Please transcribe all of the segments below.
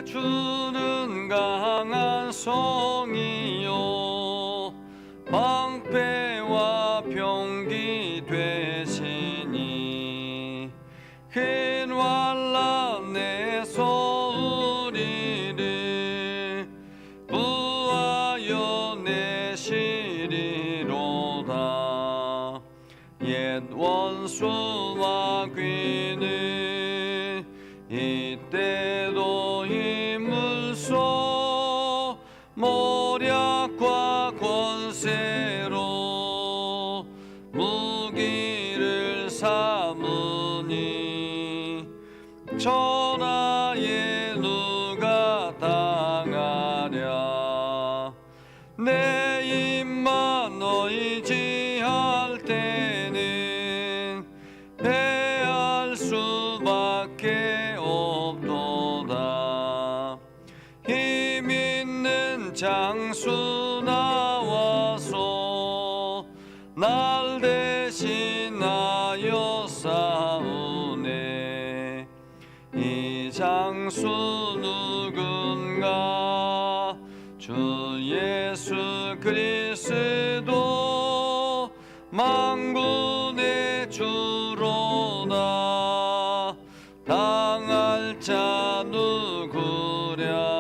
주는 강한 성이요 방패와 병기 되시니 큰 환난에서 우리를 구하여 내시리로다. 옛 원수와 귀는 이때도 힘을 써 모략과 권세로 무기를 삼으니 천하에 누가 당하랴. 내 입만 의지할 때는 패할 수밖에 없도다. 힘 있는 장수 나와서 날 대신하여 싸우네. 이 장수 누군가? 주 예수 그리스도 만군의 주로다. 당할 자 누구랴?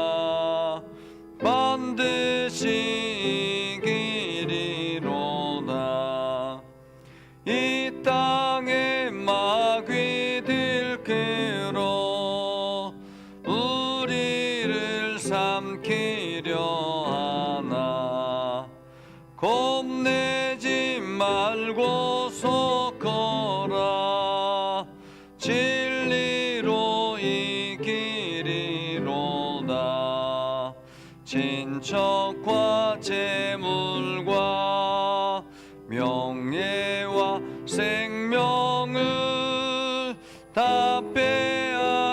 반드시 이기리로다. 이 땅에 마귀 들끓어 우리를 삼키려 하나. 겁내지 말고 서거라. 진리로 이기리로다. 친척과 재물과 명예와 생명을 다 빼앗긴데도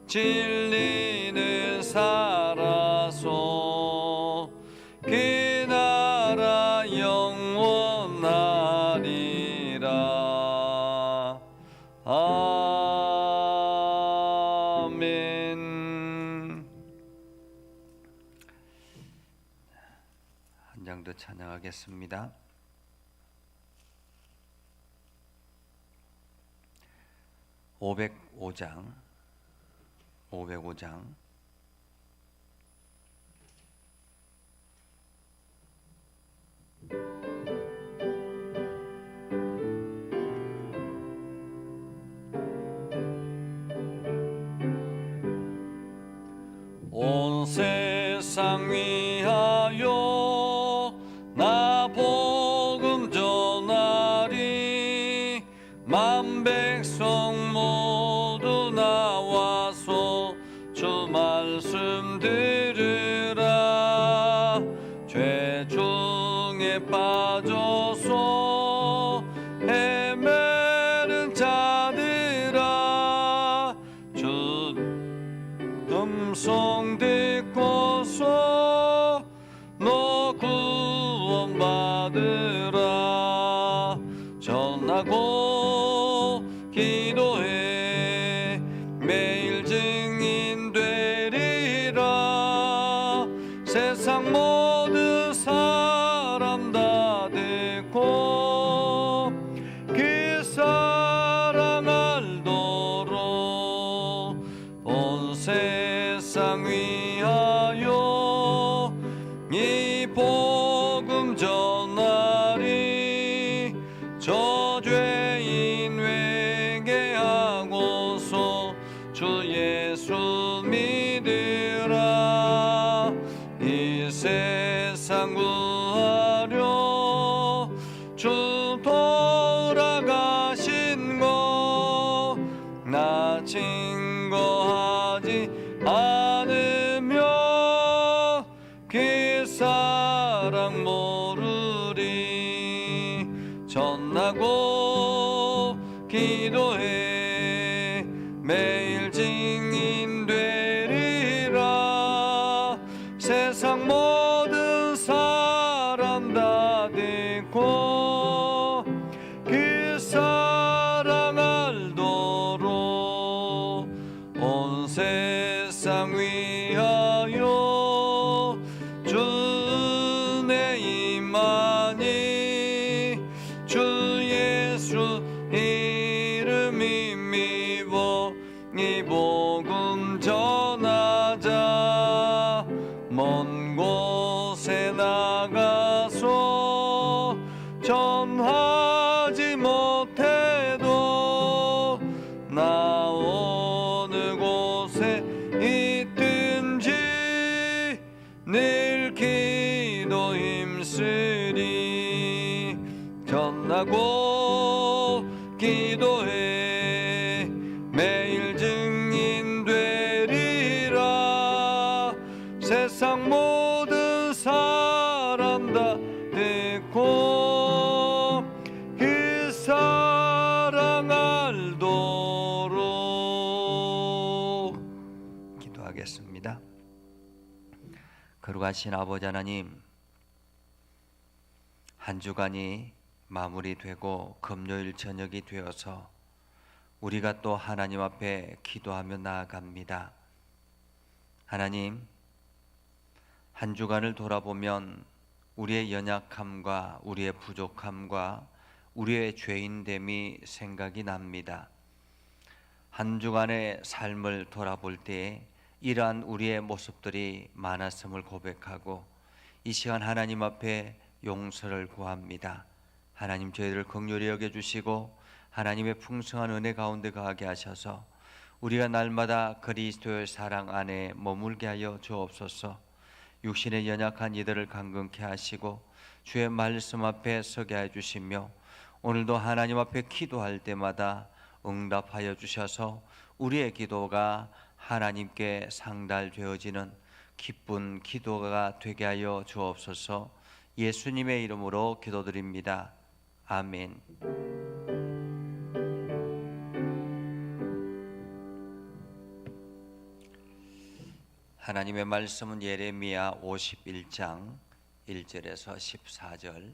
진리는 살아서 그 나라 영원하리라. 아멘. 한 장 더 찬양하겠습니다. 505장 온 세상 위하여 나 복음 전하리. 만 백성 모두 나와서 주 말씀 들으라. 죄 중에 빠져서 헤매는 자들아, 주 음성 듣고서 너 구원받으라. 전하고 기도해 매일 증인 되리라. 세상 모든 사람 다 듣고 그 사랑 알도록 온 세상 위하여 이 복음 전하리. 저 죄인 회개하고서 주 예수 믿으라. 이 세상 구하려 주 돌아가신 거 나 증거하지 않으면 그 사랑 모르리. 전하고 기도해 매일 증인 되리라. 세상 모든 사람 다 듣고 그 사랑 알도록 주 이름 힘입어 이 복음 전하자. 먼 곳에 나가서 전하지 못해도 나 어느 곳에 있든지 늘 기도 힘쓰리. 전하고 기도해 매일 증인 되리라. 세상 모든 사람 다 듣고 그 사랑 알도록. 기도하겠습니다. 거룩하신 아버지 하나님, 한 주간이 마무리되고 금요일 저녁이 되어서 우리가 또 하나님 앞에 기도하며 나아갑니다. 하나님, 한 주간을 돌아보면 우리의 연약함과 우리의 부족함과 우리의 죄인됨이 생각이 납니다. 한 주간의 삶을 돌아볼 때에 이러한 우리의 모습들이 많았음을 고백하고 이 시간 하나님 앞에 용서를 구합니다. 하나님, 저희들을 긍휼히 여겨주시고 하나님의 풍성한 은혜 가운데 거하게 하셔서 우리가 날마다 그리스도의 사랑 안에 머물게 하여 주옵소서. 육신의 연약한 이들을 강건케 하시고 주의 말씀 앞에 서게 해주시며 오늘도 하나님 앞에 기도할 때마다 응답하여 주셔서 우리의 기도가 하나님께 상달되어지는 기쁜 기도가 되게 하여 주옵소서. 예수님의 이름으로 기도드립니다. 아멘. 하나님의 말씀은 예레미야 51장 1절에서 14절,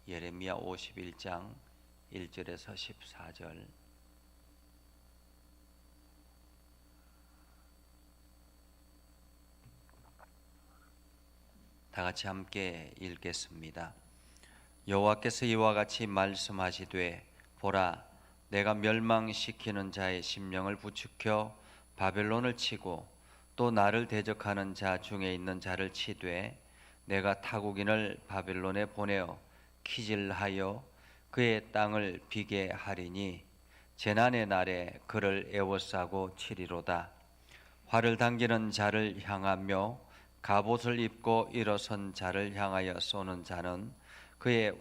예레미야 51장 1절에서 14절. 다 같이 함께 읽겠습니다. 여호와께서 이와 같이 말씀하시되, 보라, 내가 멸망시키는 자의 심령을 부추겨 바벨론을 치고 또 나를 대적하는 자 중에 있는 자를 치되 내가 타국인을 바벨론에 보내어 키질하여 그의 땅을 비게 하리니 재난의 날에 그를 애워싸고 치리로다. 활을 당기는 자를 향하며 갑옷을 입고 일어선 자를 향하여 쏘는 자는 그의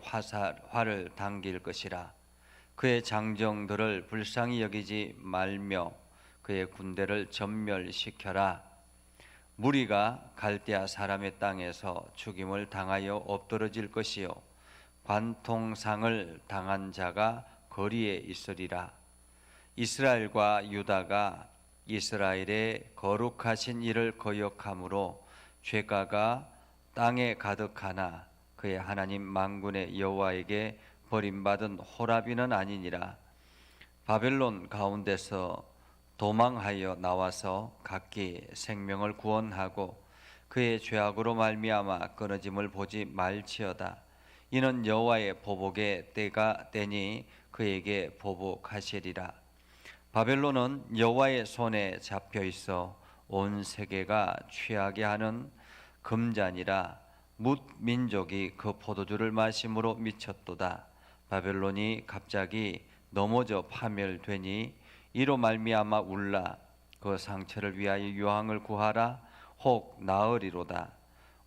활을 당길 것이라. 그의 장정들을 불쌍히 여기지 말며 그의 군대를 전멸시켜라. 무리가 갈대아 사람의 땅에서 죽임을 당하여 엎드러질 것이요 관통상을 당한 자가 거리에 있으리라. 이스라엘과 유다가 이스라엘의 거룩하신 이를 거역함으로 죄가가 땅에 가득하나 그의 하나님 만군의 여호와에게 버림받은 호라비는 아니니라. 바벨론 가운데서 도망하여 나와서 각기 생명을 구원하고 그의 죄악으로 말미암아 끊어짐을 보지 말지어다. 이는 여호와의 보복의 때가 되니 그에게 보복하시리라. 바벨론은 여호와의 손에 잡혀 있어 온 세계가 취하게 하는 금잔이라. 뭇 민족이 그 포도주를 마심으로 미쳤도다. 바벨론이 갑자기 넘어져 파멸되니 이로 말미암아 울라. 그 상처를 위하여 유황을 구하라. 혹 나으리로다.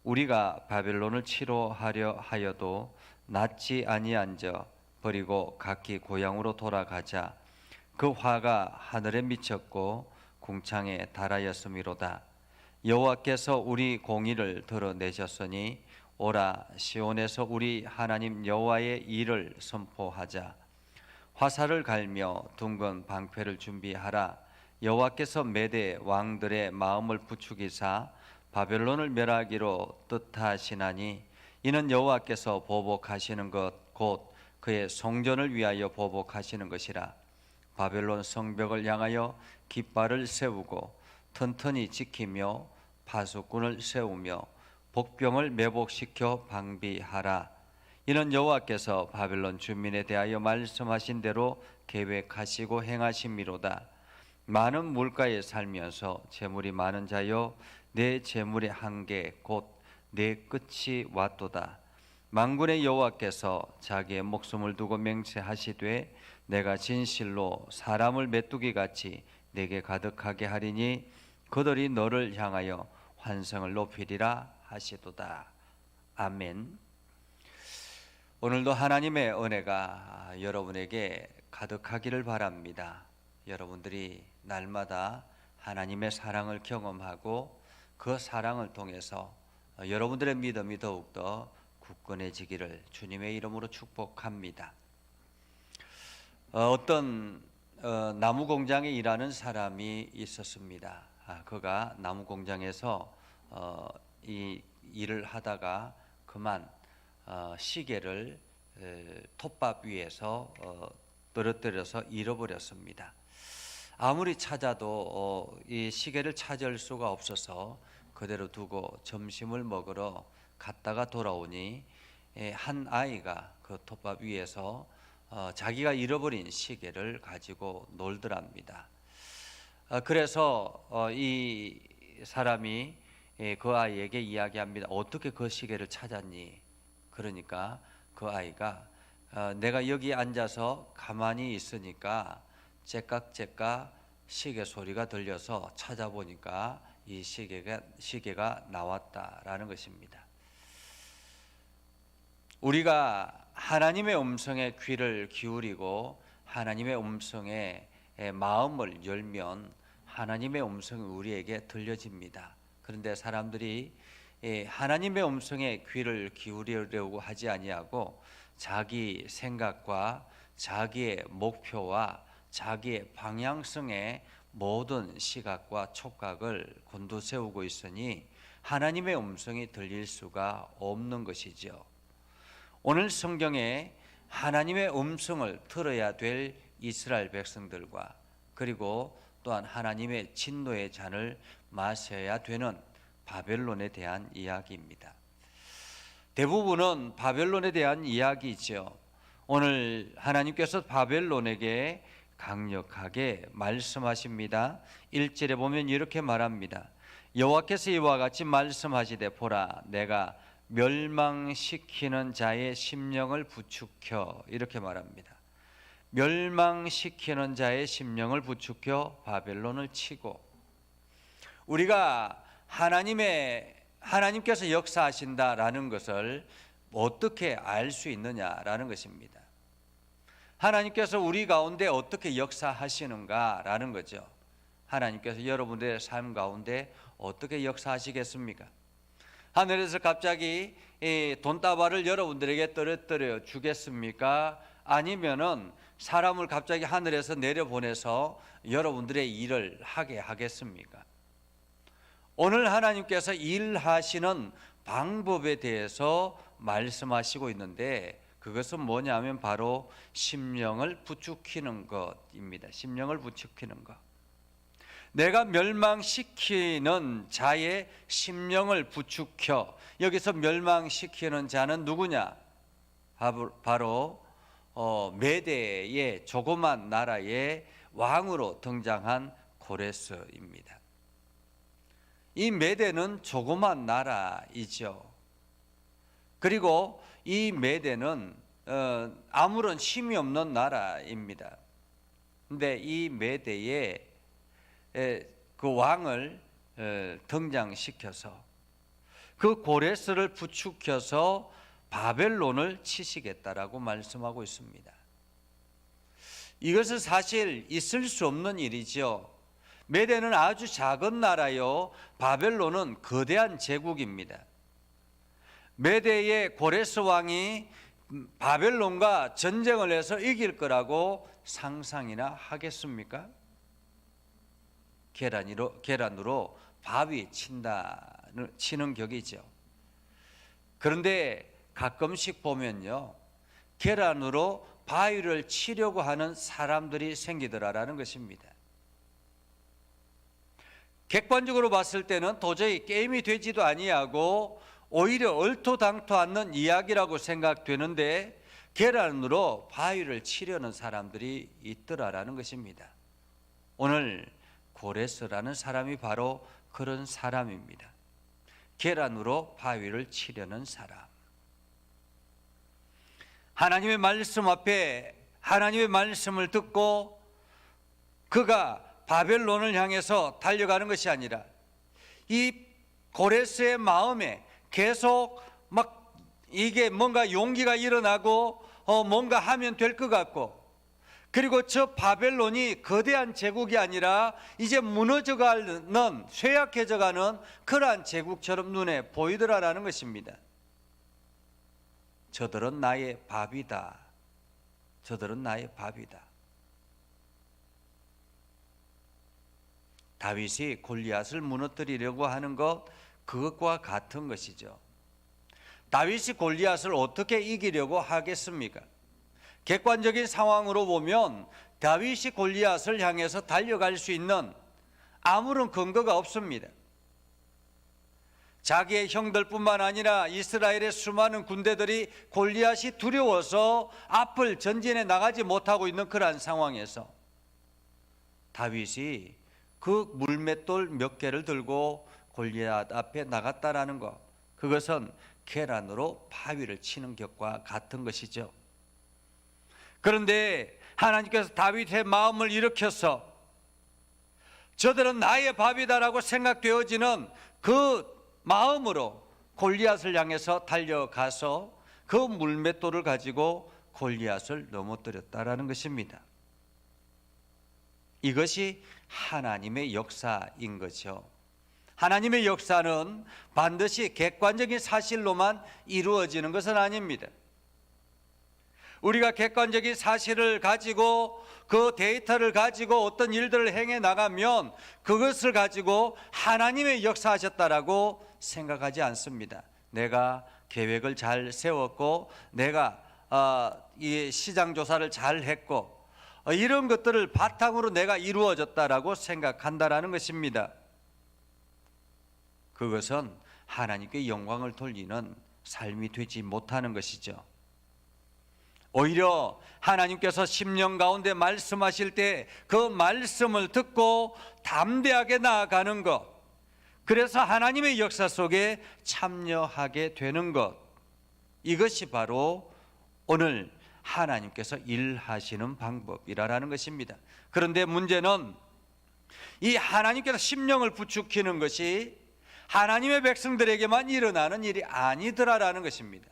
우리가 바벨론을 치료하려 하여도 낫지 아니한저 버리고 각기 고향으로 돌아가자. 그 화가 하늘에 미쳤고 궁창에 달하였음이로다. 여호와께서 우리 공의를 드러내셨으니 오라, 시온에서 우리 하나님 여호와의 일을 선포하자. 화살을 갈며 둥근 방패를 준비하라. 여호와께서 메대 왕들의 마음을 부추기사 바벨론을 멸하기로 뜻하시나니 이는 여호와께서 보복하시는 것 곧 그의 성전을 위하여 보복하시는 것이라. 바벨론 성벽을 향하여 깃발을 세우고 튼튼히 지키며 파수꾼을 세우며 복병을 매복시켜 방비하라. 이는 여호와께서 바벨론 주민에 대하여 말씀하신 대로 계획하시고 행하심이로다. 많은 물가에 살면서 재물이 많은 자여 내 재물의 한계 곧 내 끝이 왔도다. 만군의 여호와께서 자기의 목숨을 두고 맹세하시되 내가 진실로 사람을 메뚜기 같이 내게 가득하게 하리니 그들이 너를 향하여 환성을 높이리라 하시도다. 아멘. 오늘도 하나님의 은혜가 여러분에게 가득하기를 바랍니다. 여러분들이 날마다 하나님의 사랑을 경험하고 그 사랑을 통해서 여러분들의 믿음이 더욱더 굳건해지기를 주님의 이름으로 축복합니다. 어떤 나무 공장에 일하는 사람이 있었습니다. 그가 나무 공장에서 이 일을 하다가 그만 시계를 톱밥 위에서 떨어뜨려서 잃어버렸습니다. 아무리 찾아도 이 시계를 찾을 수가 없어서 그대로 두고 점심을 먹으러 갔다가 돌아오니 한 아이가 그 톱밥 위에서 자기가 잃어버린 시계를 가지고 놀더랍니다. 그래서 이 사람이 그 아이에게 이야기합니다. 어떻게 그 시계를 찾았니? 그러니까 그 아이가 내가 여기 앉아서 가만히 있으니까 째깍째깍 시계 소리가 들려서 찾아보니까 이 시계가 나왔다라는 것입니다. 우리가 하나님의 음성에 귀를 기울이고 하나님의 음성에 마음을 열면 하나님의 음성이 우리에게 들려집니다. 그런데 사람들이 하나님의 음성에 귀를 기울이려고 하지 아니하고 자기 생각과 자기의 목표와 자기의 방향성에 모든 시각과 촉각을 곤두세우고 있으니 하나님의 음성이 들릴 수가 없는 것이죠. 오늘 성경에 하나님의 음성을 들어야 될 이스라엘 백성들과 그리고 또한 하나님의 진노의 잔을 마셔야 되는 바벨론에 대한 이야기입니다. 대부분은 바벨론에 대한 이야기죠. 오늘 하나님께서 바벨론에게 강력하게 말씀하십니다. 1절에 보면 이렇게 말합니다. 여호와께서 이와 같이 말씀하시되 보라 내가 멸망시키는 자의 심령을 부추겨 이렇게 말합니다. 멸망시키는 자의 심령을 부추겨 바벨론을 치고 우리가 하나님께서 역사하신다라는 것을 어떻게 알 수 있느냐라는 것입니다. 하나님께서 우리 가운데 어떻게 역사하시는가라는 거죠. 하나님께서 여러분들의 삶 가운데 어떻게 역사하시겠습니까? 하늘에서 갑자기 돈다발을 여러분들에게 떨어뜨려 주겠습니까? 아니면은 사람을 갑자기 하늘에서 내려보내서 여러분들의 일을 하게 하겠습니까? 오늘 하나님께서 일하시는 방법에 대해서 말씀하시고 있는데 그것은 뭐냐면 바로 심령을 부추기는 것입니다. 심령을 부추기는 것. 내가 멸망시키는 자의 심령을 부추겨. 여기서 멸망시키는 자는 누구냐? 바로 메대의 조그만 나라의 왕으로 등장한 고레스입니다. 이 메대는 조그만 나라이죠. 그리고 이 메대는 아무런 힘이 없는 나라입니다. 근데 이 메대의 그 왕을 등장시켜서 그 고레스를 부추겨서 바벨론을 치시겠다라고 말씀하고 있습니다. 이것은 사실 있을 수 없는 일이죠. 메대는 아주 작은 나라요, 바벨론은 거대한 제국입니다. 메대의 고레스 왕이 바벨론과 전쟁을 해서 이길 거라고 상상이나 하겠습니까? 계란으로 바위 치는 격이죠. 그런데 가끔씩 보면요, 계란으로 바위를 치려고 하는 사람들이 생기더라라는 것입니다. 객관적으로 봤을 때는 도저히 게임이 되지도 아니하고 오히려 얼토당토 않는 이야기라고 생각되는데 계란으로 바위를 치려는 사람들이 있더라라는 것입니다. 오늘 고레스라는 사람이 바로 그런 사람입니다. 계란으로 바위를 치려는 사람. 하나님의 말씀 앞에 하나님의 말씀을 듣고 그가 바벨론을 향해서 달려가는 것이 아니라 이 고레스의 마음에 계속 막 이게 뭔가 용기가 일어나고 뭔가 하면 될 것 같고, 그리고 저 바벨론이 거대한 제국이 아니라 이제 무너져가는, 쇠약해져가는 그러한 제국처럼 눈에 보이더라라는 것입니다. 저들은 나의 밥이다. 저들은 나의 밥이다. 다윗이 골리앗을 무너뜨리려고 하는 것, 그것과 같은 것이죠. 다윗이 골리앗을 어떻게 이기려고 하겠습니까? 객관적인 상황으로 보면 다윗이 골리앗을 향해서 달려갈 수 있는 아무런 근거가 없습니다. 자기의 형들뿐만 아니라 이스라엘의 수많은 군대들이 골리앗이 두려워서 앞을 전진해 나가지 못하고 있는 그러한 상황에서 다윗이 그 물맷돌 몇 개를 들고 골리앗 앞에 나갔다라는 것, 그것은 계란으로 바위를 치는 것과 같은 것이죠. 그런데 하나님께서 다윗의 마음을 일으켜서 저들은 나의 밥이다라고 생각되어지는 그 마음으로 골리앗을 향해서 달려가서 그 물맷돌을 가지고 골리앗을 넘어뜨렸다라는 것입니다. 이것이 하나님의 역사인 거죠. 하나님의 역사는 반드시 객관적인 사실로만 이루어지는 것은 아닙니다. 우리가 객관적인 사실을 가지고 그 데이터를 가지고 어떤 일들을 행해 나가면 그것을 가지고 하나님의 역사하셨다라고 생각하지 않습니다. 내가 계획을 잘 세웠고 내가 이 시장 조사를 잘 했고 이런 것들을 바탕으로 내가 이루어졌다라고 생각한다라는 것입니다. 그것은 하나님께 영광을 돌리는 삶이 되지 못하는 것이죠. 오히려 하나님께서 심령 가운데 말씀하실 때 그 말씀을 듣고 담대하게 나아가는 것, 그래서 하나님의 역사 속에 참여하게 되는 것, 이것이 바로 오늘 하나님께서 일하시는 방법이라는 것입니다. 그런데 문제는 이 하나님께서 심령을 부추기는 것이 하나님의 백성들에게만 일어나는 일이 아니더라라는 것입니다.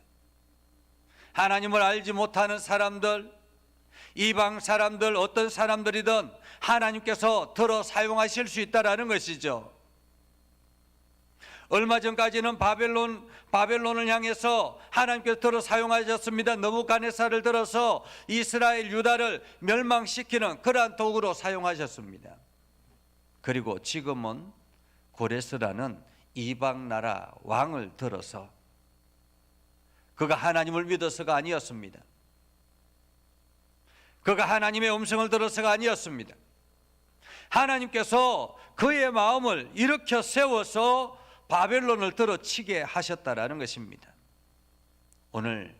하나님을 알지 못하는 사람들, 이방 사람들, 어떤 사람들이든 하나님께서 들어 사용하실 수 있다라는 것이죠. 얼마 전까지는 바벨론을 향해서 하나님께서 들어 사용하셨습니다. 느부갓네살을 들어서 이스라엘 유다를 멸망시키는 그러한 도구로 사용하셨습니다. 그리고 지금은 고레스라는 이방 나라 왕을 들어서, 그가 하나님을 믿어서가 아니었습니다. 그가 하나님의 음성을 들어서가 아니었습니다. 하나님께서 그의 마음을 일으켜 세워서 바벨론을 들어치게 하셨다라는 것입니다. 오늘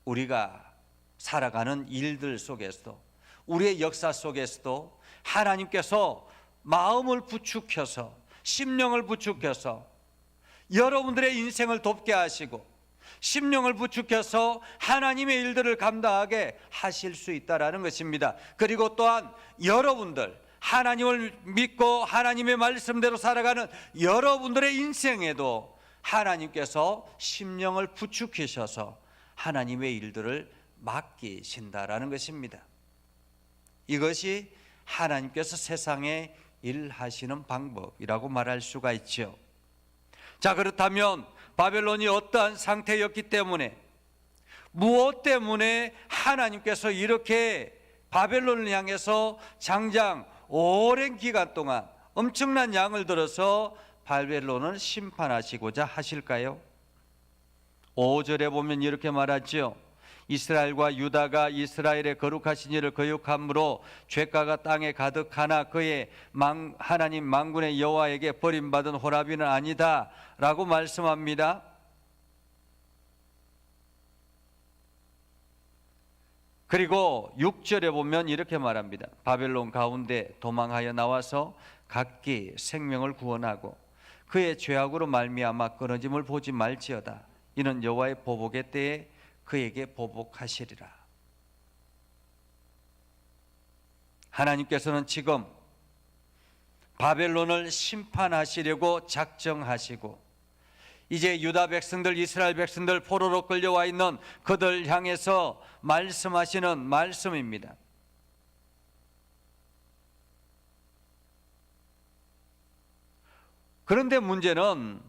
우리가 살아가는 일들 속에서도, 우리의 역사 속에서도 하나님께서 마음을 부추겨서, 심령을 부추겨서 여러분들의 인생을 돕게 하시고 심령을 부추겨서 하나님의 일들을 감당하게 하실 수 있다라는 것입니다. 그리고 또한 여러분들, 하나님을 믿고 하나님의 말씀대로 살아가는 여러분들의 인생에도 하나님께서 심령을 부추기셔서 하나님의 일들을 맡기신다라는 것입니다. 이것이 하나님께서 세상에 일하시는 방법이라고 말할 수가 있죠. 자, 그렇다면 바벨론이 어떠한 상태였기 때문에, 무엇 때문에 하나님께서 이렇게 바벨론을 향해서 장장 오랜 기간 동안 엄청난 양을 들어서 바벨론을 심판하시고자 하실까요? 5절에 보면 이렇게 말하죠. 이스라엘과 유다가 이스라엘의 거룩하신 이를 거역함으로 죄가가 땅에 가득하나 그의 하나님 만군의 여호와에게 버림받은 호라비는 아니다 라고 말씀합니다. 그리고 6절에 보면 이렇게 말합니다. 바벨론 가운데 도망하여 나와서 각기 생명을 구원하고 그의 죄악으로 말미암아 끊어짐을 보지 말지어다. 이는 여호와의 보복의 때에 그에게 보복하시리라. 하나님께서는 지금 바벨론을 심판하시려고 작정하시고 이제 유다 백성들, 이스라엘 백성들 포로로 끌려와 있는 그들 향해서 말씀하시는 말씀입니다. 그런데 문제는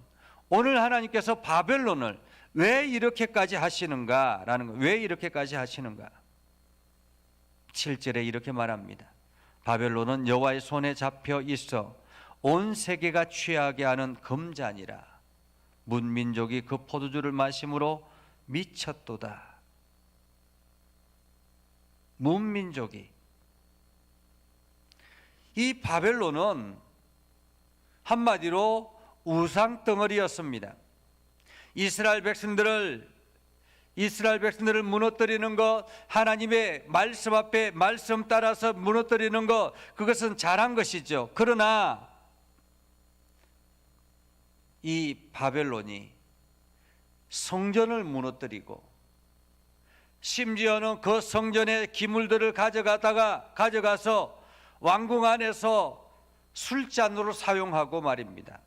오늘 하나님께서 바벨론을 왜 이렇게까지 하시는가라는 거. 왜 이렇게까지 하시는가? 7절에 이렇게 말합니다. 바벨론은 여호와의 손에 잡혀 있어 온 세계가 취하게 하는 금잔이라. 문민족이 그 포도주를 마심으로 미쳤도다. 문민족이, 이 바벨론은 한마디로 우상 덩어리였습니다. 이스라엘 백성들을 무너뜨리는 것, 하나님의 말씀 앞에 말씀 따라서 무너뜨리는 것, 그것은 잘한 것이죠. 그러나 이 바벨론이 성전을 무너뜨리고 심지어는 그 성전의 기물들을 가져가서 왕궁 안에서 술잔으로 사용하고 말입니다.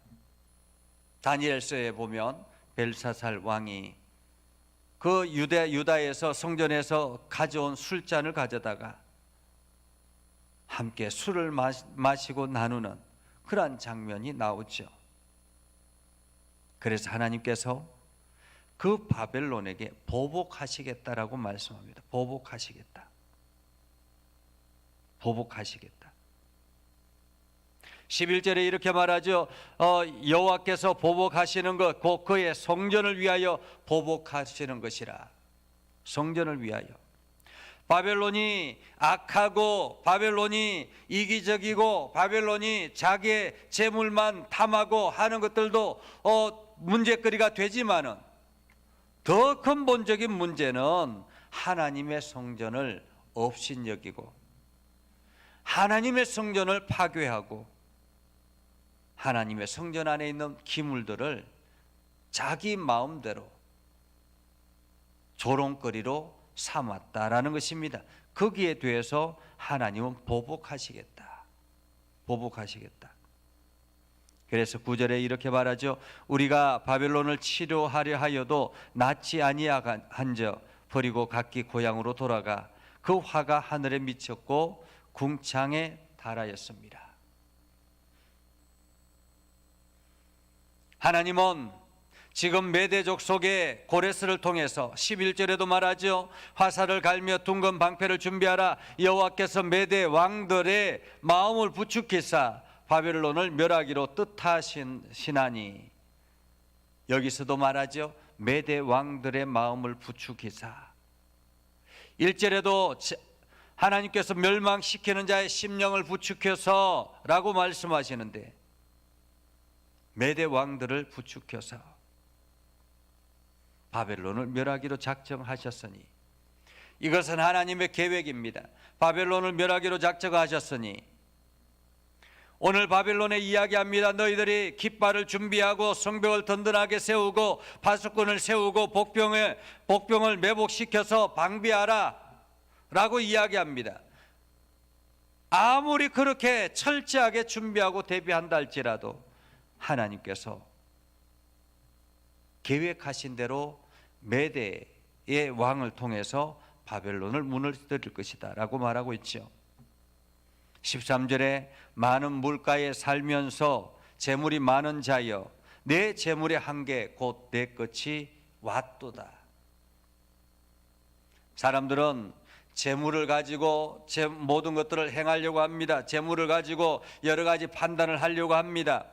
다니엘서에 보면 벨사살 왕이 그 유다에서 성전에서 가져온 술잔을 가져다가 함께 술을 마시고 나누는 그러한 장면이 나오죠. 그래서 하나님께서 그 바벨론에게 보복하시겠다라고 말씀합니다. 보복하시겠다. 11절에 이렇게 말하죠. 여호와께서 보복하시는 것, 곧 그의 성전을 위하여 보복하시는 것이라. 성전을 위하여. 바벨론이 악하고 바벨론이 이기적이고 바벨론이 자기의 재물만 탐하고 하는 것들도 문제거리가 되지만은 더 근본적인 문제는 하나님의 성전을 업신여기고 하나님의 성전을 파괴하고 하나님의 성전 안에 있는 기물들을 자기 마음대로 조롱거리로 삼았다라는 것입니다. 거기에 대해서 하나님은 보복하시겠다. 그래서 9절에 이렇게 말하죠. 우리가 바벨론을 치료하려 하여도 낫지 아니한저 버리고 각기 고향으로 돌아가 그 화가 하늘에 미쳤고 궁창에 달하였습니다. 하나님은 지금 메대족 속의 고레스를 통해서 11절에도 말하죠. 화살을 갈며 둥근 방패를 준비하라. 여호와께서 메대 왕들의 마음을 부추기사 바벨론을 멸하기로 뜻하시나니. 여기서도 말하죠. 메대 왕들의 마음을 부추기사. 1절에도 하나님께서 멸망시키는 자의 심령을 부추겨서 라고 말씀하시는데 메대 왕들을 부추겨서 바벨론을 멸하기로 작정하셨으니 이것은 하나님의 계획입니다. 바벨론을 멸하기로 작정하셨으니 오늘 바벨론에 이야기합니다. 너희들이 깃발을 준비하고 성벽을 든든하게 세우고 파수꾼을 세우고 복병을 매복시켜서 방비하라 라고 이야기합니다. 아무리 그렇게 철저하게 준비하고 대비한다 할지라도 하나님께서 계획하신 대로 메대의 왕을 통해서 바벨론을 무너뜨릴 것이다 라고 말하고 있죠. 13절에 많은 물가에 살면서 재물이 많은 자여 내 재물의 한계 곧 내 끝이 왔도다. 사람들은 재물을 가지고 모든 것들을 행하려고 합니다. 재물을 가지고 여러 가지 판단을 하려고 합니다.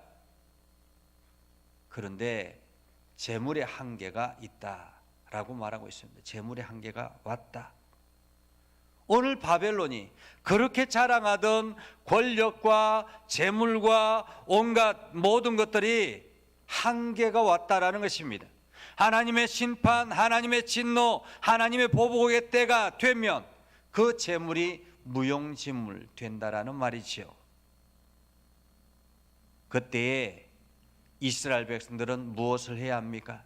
그런데 재물의 한계가 있다라고 말하고 있습니다. 재물의 한계가 왔다. 오늘 바벨론이 그렇게 자랑하던 권력과 재물과 온갖 모든 것들이 한계가 왔다라는 것입니다. 하나님의 심판, 하나님의 진노, 하나님의 보복의 때가 되면 그 재물이 무용지물 된다라는 말이지요. 그때에 이스라엘 백성들은 무엇을 해야 합니까?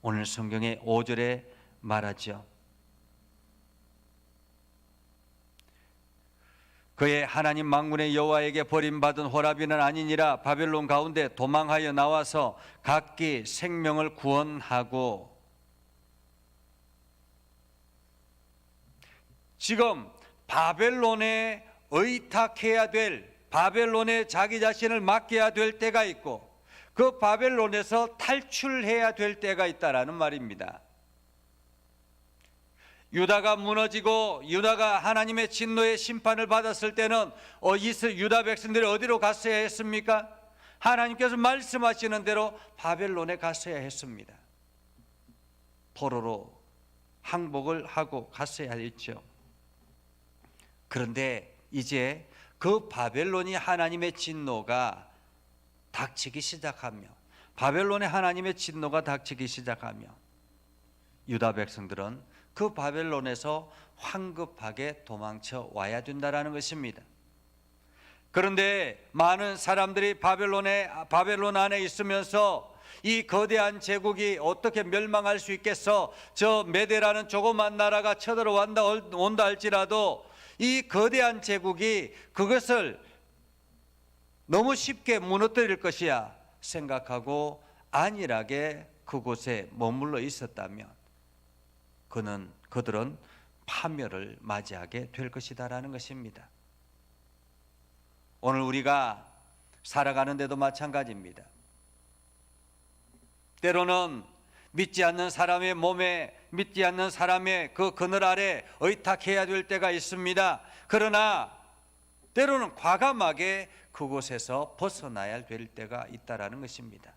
오늘 성경의 5절에 말하죠. 그의 하나님 만군의 여호와에게 버림받은 호라비는 아니니라. 바벨론 가운데 도망하여 나와서 각기 생명을 구원하고. 지금 바벨론에 의탁해야 될, 바벨론에 자기 자신을 맡겨야 될 때가 있고 그 바벨론에서 탈출해야 될 때가 있다라는 말입니다. 유다가 무너지고 유다가 하나님의 진노의 심판을 받았을 때는 유다 백성들이 어디로 갔어야 했습니까? 하나님께서 말씀하시는 대로 바벨론에 갔어야 했습니다. 포로로 항복을 하고 갔어야 했죠. 그런데 이제 그 바벨론이 하나님의 진노가 닥치기 시작하며, 바벨론의 하나님의 진노가 닥치기 시작하며 유다 백성들은 그 바벨론에서 황급하게 도망쳐 와야 된다라는 것입니다. 그런데 많은 사람들이 바벨론 안에 있으면서 이 거대한 제국이 어떻게 멸망할 수 있겠어? 저 메대라는 조그만 나라가 쳐들어온다 할지라도 이 거대한 제국이 그것을 너무 쉽게 무너뜨릴 것이야 생각하고 안일하게 그곳에 머물러 있었다면 그들은 파멸을 맞이하게 될 것이다라는 것입니다. 오늘 우리가 살아가는 데도 마찬가지입니다. 때로는 믿지 않는 사람의 몸에, 믿지 않는 사람의 그 그늘 아래 의탁해야 될 때가 있습니다. 그러나 때로는 과감하게 그곳에서 벗어나야 될 때가 있다라는 것입니다.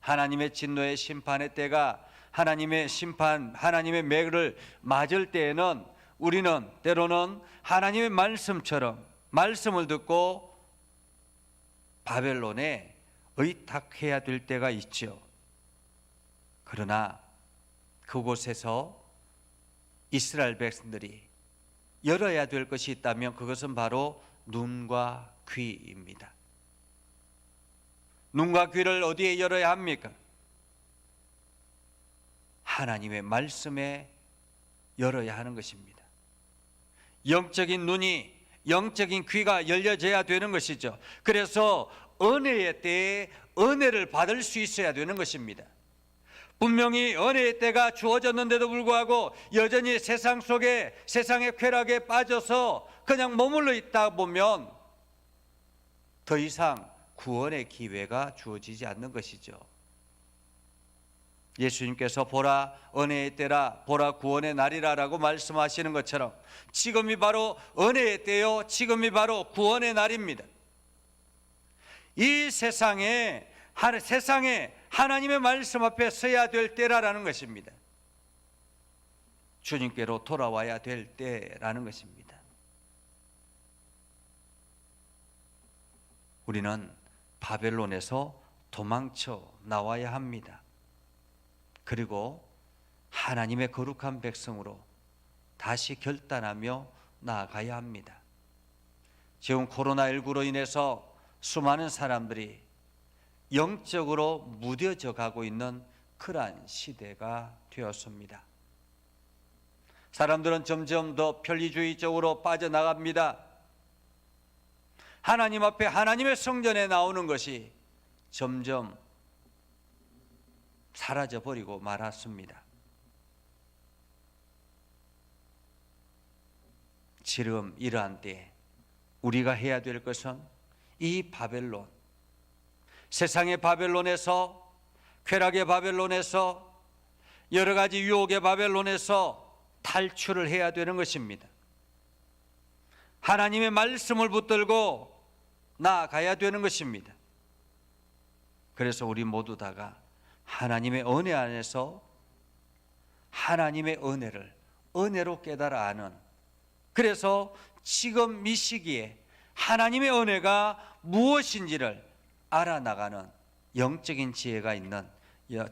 하나님의 진노의 심판의 때가, 하나님의 심판, 하나님의 매를 맞을 때에는 우리는 때로는 하나님의 말씀처럼 말씀을 듣고 바벨론에 의탁해야 될 때가 있죠. 그러나 그곳에서 이스라엘 백성들이 열어야 될 것이 있다면 그것은 바로 눈과 귀입니다. 눈과 귀를 어디에 열어야 합니까? 하나님의 말씀에 열어야 하는 것입니다. 영적인 눈이, 영적인 귀가 열려져야 되는 것이죠. 그래서 은혜의 때에 은혜를 받을 수 있어야 되는 것입니다. 분명히 은혜의 때가 주어졌는데도 불구하고 여전히 세상 속에, 세상의 쾌락에 빠져서 그냥 머물러 있다 보면 더 이상 구원의 기회가 주어지지 않는 것이죠. 예수님께서 보라 은혜의 때라, 보라 구원의 날이라 라고 말씀하시는 것처럼 지금이 바로 은혜의 때요, 지금이 바로 구원의 날입니다. 이 세상에 하나님의 말씀 앞에 서야 될 때라는 것입니다. 주님께로 돌아와야 될 때라는 것입니다. 우리는 바벨론에서 도망쳐 나와야 합니다. 그리고 하나님의 거룩한 백성으로 다시 결단하며 나아가야 합니다. 지금 코로나19로 인해서 수많은 사람들이 영적으로 무뎌져 가고 있는 그러한 시대가 되었습니다. 사람들은 점점 더 편리주의적으로 빠져나갑니다. 하나님 앞에, 하나님의 성전에 나오는 것이 점점 사라져버리고 말았습니다. 지금 이러한 때에 우리가 해야 될 것은 이 바벨론, 세상의 바벨론에서, 쾌락의 바벨론에서, 여러 가지 유혹의 바벨론에서 탈출을 해야 되는 것입니다. 하나님의 말씀을 붙들고 나아가야 되는 것입니다. 그래서 우리 모두 다가 하나님의 은혜 안에서 하나님의 은혜를 은혜로 깨달아 아는, 그래서 지금 이 시기에 하나님의 은혜가 무엇인지를 알아나가는 영적인 지혜가 있는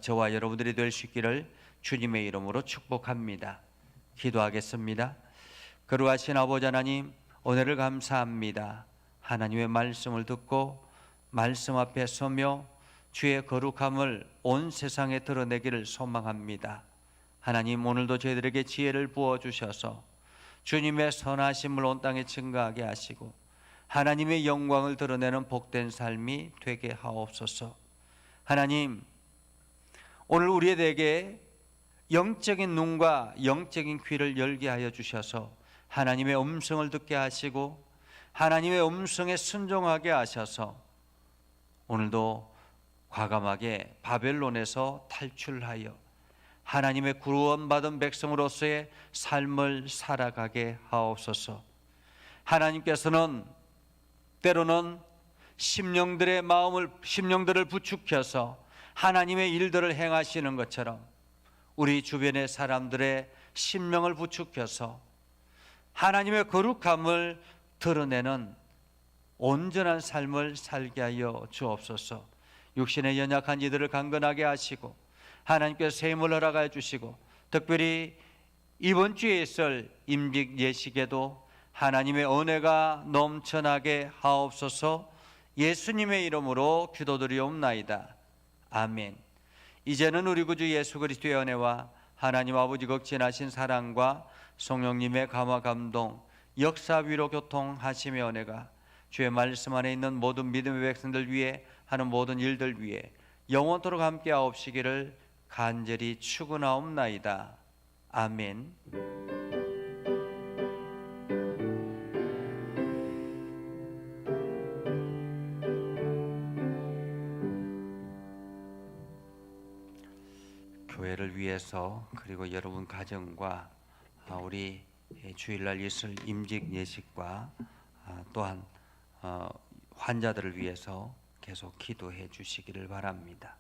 저와 여러분들이 될 수 있기를 주님의 이름으로 축복합니다. 기도하겠습니다. 거룩하신 아버지 하나님, 오늘을 감사합니다. 하나님의 말씀을 듣고 말씀 앞에 서며 주의 거룩함을 온 세상에 드러내기를 소망합니다. 하나님, 오늘도 저희들에게 지혜를 부어주셔서 주님의 선하심을 온 땅에 증거하게 하시고 하나님의 영광을 드러내는 복된 삶이 되게 하옵소서. 하나님, 오늘 우리에게 영적인 눈과 영적인 귀를 열게 하여 주셔서 하나님의 음성을 듣게 하시고 하나님의 음성에 순종하게 하셔서 오늘도 과감하게 바벨론에서 탈출하여 하나님의 구원받은 백성으로서의 삶을 살아가게 하옵소서. 하나님께서는 때로는 심령들을 부축해서 하나님의 일들을 행하시는 것처럼 우리 주변의 사람들의 심령을 부축해서 하나님의 거룩함을 드러내는 온전한 삶을 살게 하여 주옵소서. 육신의 연약한 이들을 강건하게 하시고 하나님께서 새 힘을 허락하여 주시고 특별히 이번 주에 있을 임직 예식에도 하나님의 은혜가 넘쳐나게 하옵소서. 예수님의 이름으로 기도드리옵나이다. 아멘. 이제는 우리 구주 예수 그리스도의 은혜와 하나님 아버지 극진하신 사랑과 성령님의 감화 감동 역사 위로 교통하심의 은혜가 주의 말씀 안에 있는 모든 믿음의 백성들 위해 하는 모든 일들 위해 영원토록 함께 하옵시기를 간절히 축원하옵나이다. 아멘. 교회를 위해서 그리고 여러분 가정과 우리 주일날 있을 임직 예식과 또한 환자들을 위해서 계속 기도해 주시기를 바랍니다.